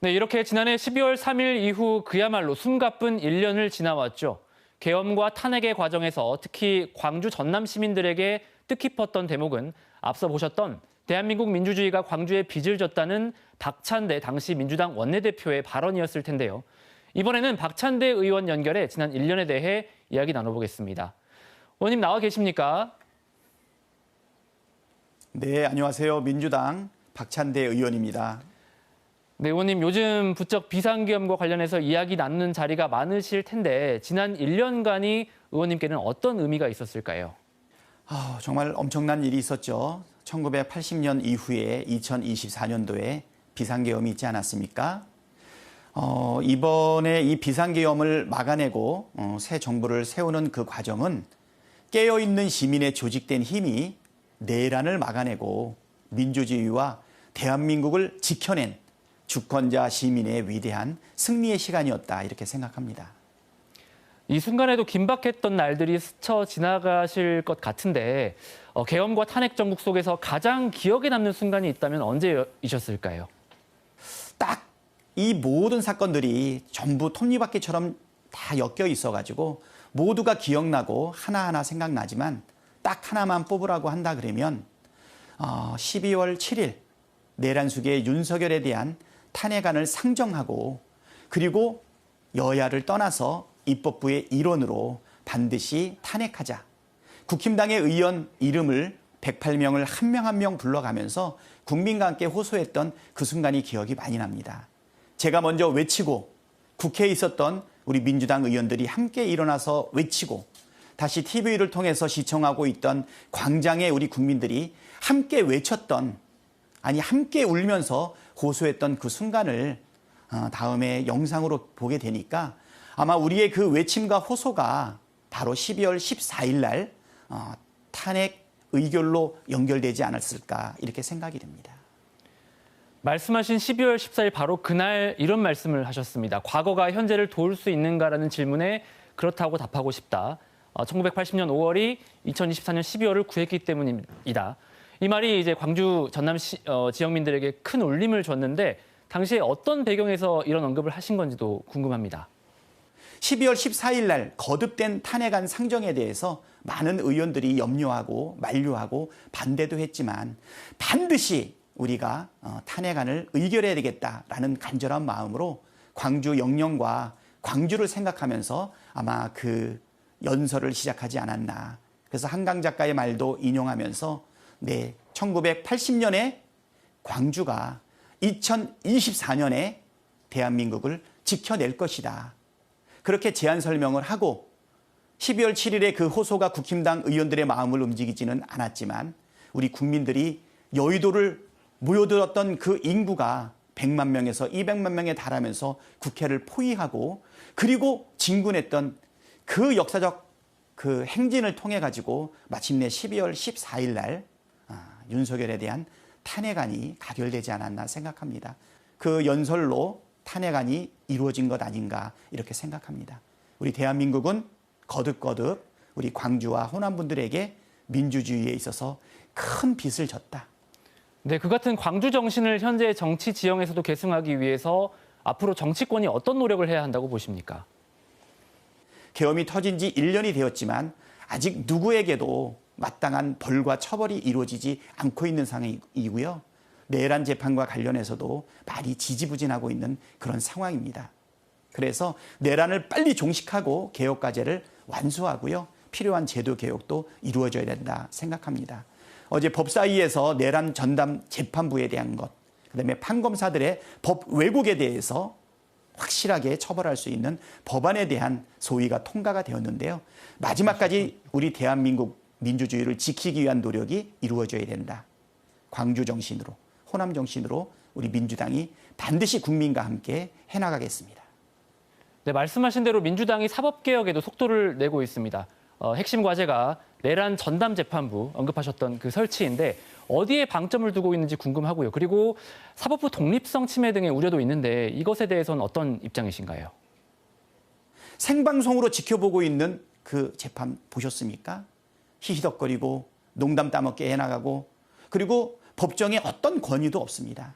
네, 이렇게 지난해 12월 3일 이후 그야말로 숨가쁜 1년을 지나왔죠. 계엄과 탄핵의 과정에서 특히 광주 전남 시민들에게 뜻깊었던 대목은 앞서 보셨던 대한민국 민주주의가 광주에 빚을 졌다는 박찬대 당시 민주당 원내대표의 발언이었을 텐데요. 이번에는 박찬대 의원 연결해 지난 1년에 대해 이야기 나눠보겠습니다. 의원님 나와 계십니까? 네, 안녕하세요. 민주당 박찬대 의원입니다. 네, 의원님 요즘 부쩍 비상계엄과 관련해서 이야기 나누는 자리가 많으실 텐데 지난 1년간이 의원님께는 어떤 의미가 있었을까요? 정말 엄청난 일이 있었죠. 1980년 이후에 2024년도에 비상계엄이 있지 않았습니까? 이번에 이 비상계엄을 막아내고 새 정부를 세우는 그 과정은 깨어있는 시민의 조직된 힘이 내란을 막아내고 민주주의와 대한민국을 지켜낸 주권자 시민의 위대한 승리의 시간이었다 이렇게 생각합니다. 이 순간에도 긴박했던 날들이 스쳐 지나가실 것 같은데 계엄과 탄핵 정국 속에서 가장 기억에 남는 순간이 있다면 언제이셨을까요? 딱 이 모든 사건들이 전부 톱니바퀴처럼 다 엮여 있어가지고 모두가 기억나고 하나하나 생각나지만 딱 하나만 뽑으라고 한다 그러면 12월 7일 내란 수계의 윤석열에 대한 탄핵안을 상정하고 그리고 여야를 떠나서 입법부의 일원으로 반드시 탄핵하자. 국힘당의 의원 이름을 108명을 한 명 한 명 불러가면서 국민과 함께 호소했던 그 순간이 기억이 많이 납니다. 제가 먼저 외치고 국회에 있었던 우리 민주당 의원들이 함께 일어나서 외치고 다시 TV를 통해서 시청하고 있던 광장의 우리 국민들이 함께 외쳤던 아니 함께 울면서 호소했던 그 순간을 다음에 영상으로 보게 되니까 아마 우리의 그 외침과 호소가 바로 12월 14일 날 탄핵 의결로 연결되지 않았을까 이렇게 생각이 됩니다. 말씀하신 12월 14일 바로 그날 이런 말씀을 하셨습니다. 과거가 현재를 도울 수 있는가라는 질문에 그렇다고 답하고 싶다. 1980년 5월이 2024년 12월을 구했기 때문이다. 이 말이 이제 광주 전남 지역민들에게 큰 울림을 줬는데 당시에 어떤 배경에서 이런 언급을 하신 건지도 궁금합니다. 12월 14일 날 거듭된 탄핵안 상정에 대해서 많은 의원들이 염려하고 만류하고 반대도 했지만 반드시 우리가 탄핵안을 의결해야 되겠다라는 간절한 마음으로 광주 영령과 광주를 생각하면서 아마 그 연설을 시작하지 않았나. 그래서 한강 작가의 말도 인용하면서 1980년에 광주가 2024년에 대한민국을 지켜낼 것이다. 그렇게 제안 설명을 하고 12월 7일에 그 호소가 국힘당 의원들의 마음을 움직이지는 않았지만 우리 국민들이 여의도를 모여들었던 그 인구가 100만 명에서 200만 명에 달하면서 국회를 포위하고 그리고 진군했던 그 역사적 그 행진을 통해 가지고 마침내 12월 14일 날 윤석열에 대한 탄핵안이 가결되지 않았나 생각합니다. 그 연설로 탄핵안이 이루어진 것 아닌가 이렇게 생각합니다. 우리 대한민국은 거듭거듭 우리 광주와 호남 분들에게 민주주의에 있어서 큰 빚을 졌다. 네, 그 같은 광주 정신을 현재 정치 지형에서도 계승하기 위해서 앞으로 정치권이 어떤 노력을 해야 한다고 보십니까? 계엄이 터진 지 1년이 되었지만 아직 누구에게도 마땅한 벌과 처벌이 이루어지지 않고 있는 상황이고요. 내란 재판과 관련해서도 많이 지지부진하고 있는 그런 상황입니다. 그래서 내란을 빨리 종식하고 개혁과제를 완수하고요. 필요한 제도 개혁도 이루어져야 된다 생각합니다. 어제 법사위에서 내란 전담 재판부에 대한 것, 그다음에 판검사들의 법 왜곡에 대해서 확실하게 처벌할 수 있는 법안에 대한 소위가 통과가 되었는데요. 마지막까지 우리 대한민국 민주주의를 지키기 위한 노력이 이루어져야 된다. 광주 정신으로, 호남 정신으로 우리 민주당이 반드시 국민과 함께 해나가겠습니다. 네, 말씀하신 대로 민주당이 사법개혁에도 속도를 내고 있습니다. 핵심 과제가 내란 전담 재판부 언급하셨던 그 설치인데 어디에 방점을 두고 있는지 궁금하고요. 그리고 사법부 독립성 침해 등의 우려도 있는데 이것에 대해서는 어떤 입장이신가요? 생방송으로 지켜보고 있는 그 재판 보셨습니까? 히히덕거리고 농담 따먹게 해나가고 그리고 법정에 어떤 권위도 없습니다.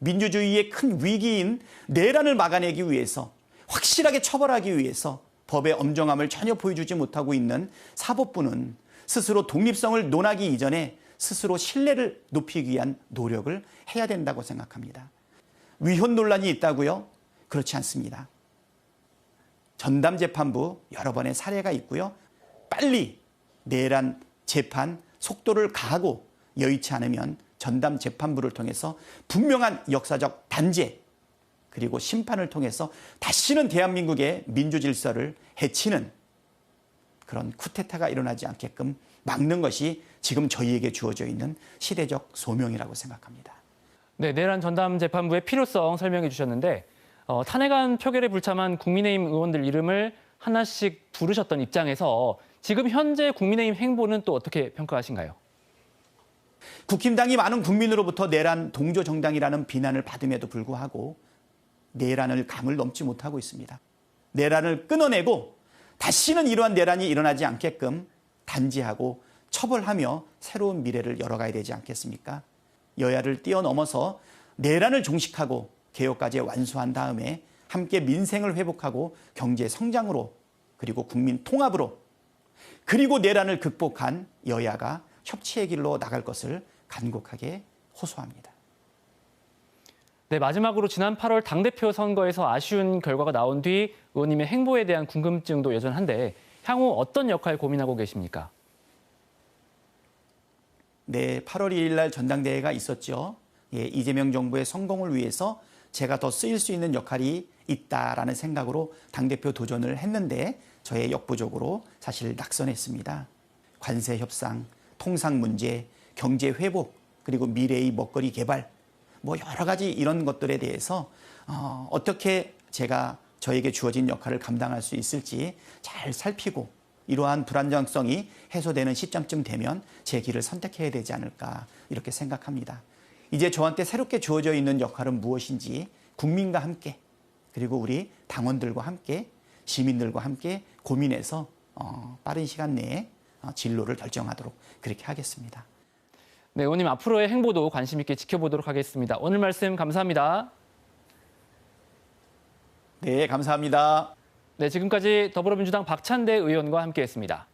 민주주의의 큰 위기인 내란을 막아내기 위해서 확실하게 처벌하기 위해서 법의 엄정함을 전혀 보여주지 못하고 있는 사법부는 스스로 독립성을 논하기 이전에 스스로 신뢰를 높이기 위한 노력을 해야 된다고 생각합니다. 위헌 논란이 있다고요? 그렇지 않습니다. 전담재판부 여러 번의 사례가 있고요. 빨리 내란 재판 속도를 가하고 여의치 않으면 전담재판부를 통해서 분명한 역사적 단죄 그리고 심판을 통해서 다시는 대한민국의 민주질서를 해치는 그런 쿠데타가 일어나지 않게끔 막는 것이 지금 저희에게 주어져 있는 시대적 소명이라고 생각합니다. 네, 내란 전담재판부의 필요성 설명해 주셨는데 탄핵안 표결에 불참한 국민의힘 의원들 이름을 하나씩 부르셨던 입장에서 지금 현재 국민의힘 행보는 또 어떻게 평가하신가요? 국힘당이 많은 국민으로부터 내란 동조 정당이라는 비난을 받음에도 불구하고 내란을 감을 넘지 못하고 있습니다. 내란을 끊어내고 다시는 이러한 내란이 일어나지 않게끔 단죄하고 처벌하며 새로운 미래를 열어가야 되지 않겠습니까? 여야를 뛰어넘어서 내란을 종식하고 개혁까지 완수한 다음에 함께 민생을 회복하고 경제 성장으로 그리고 국민 통합으로 그리고 내란을 극복한 여야가 협치의 길로 나갈 것을 간곡하게 호소합니다. 네, 마지막으로 지난 8월 당대표 선거에서 아쉬운 결과가 나온 뒤 의원님의 행보에 대한 궁금증도 여전한데 향후 어떤 역할 고민하고 계십니까? 네, 8월 2일 날 전당대회가 있었죠. 예, 이재명 정부의 성공을 위해서 제가 더 쓰일 수 있는 역할이 있다라는 생각으로 당대표 도전을 했는데 저의 역부족으로 사실 낙선했습니다. 관세 협상, 통상 문제, 경제 회복, 그리고 미래의 먹거리 개발, 여러 가지 이런 것들에 대해서 어떻게 제가 저에게 주어진 역할을 감당할 수 있을지 잘 살피고 이러한 불안정성이 해소되는 시점쯤 되면 제 길을 선택해야 되지 않을까 이렇게 생각합니다. 이제 저한테 새롭게 주어져 있는 역할은 무엇인지 국민과 함께 그리고 우리 당원들과 함께 시민들과 함께 고민해서 빠른 시간 내에 진로를 결정하도록 그렇게 하겠습니다. 네, 의원님 앞으로의 행보도 관심 있게 지켜보도록 하겠습니다. 오늘 말씀 감사합니다. 네, 감사합니다. 네, 지금까지 더불어민주당 박찬대 의원과 함께했습니다.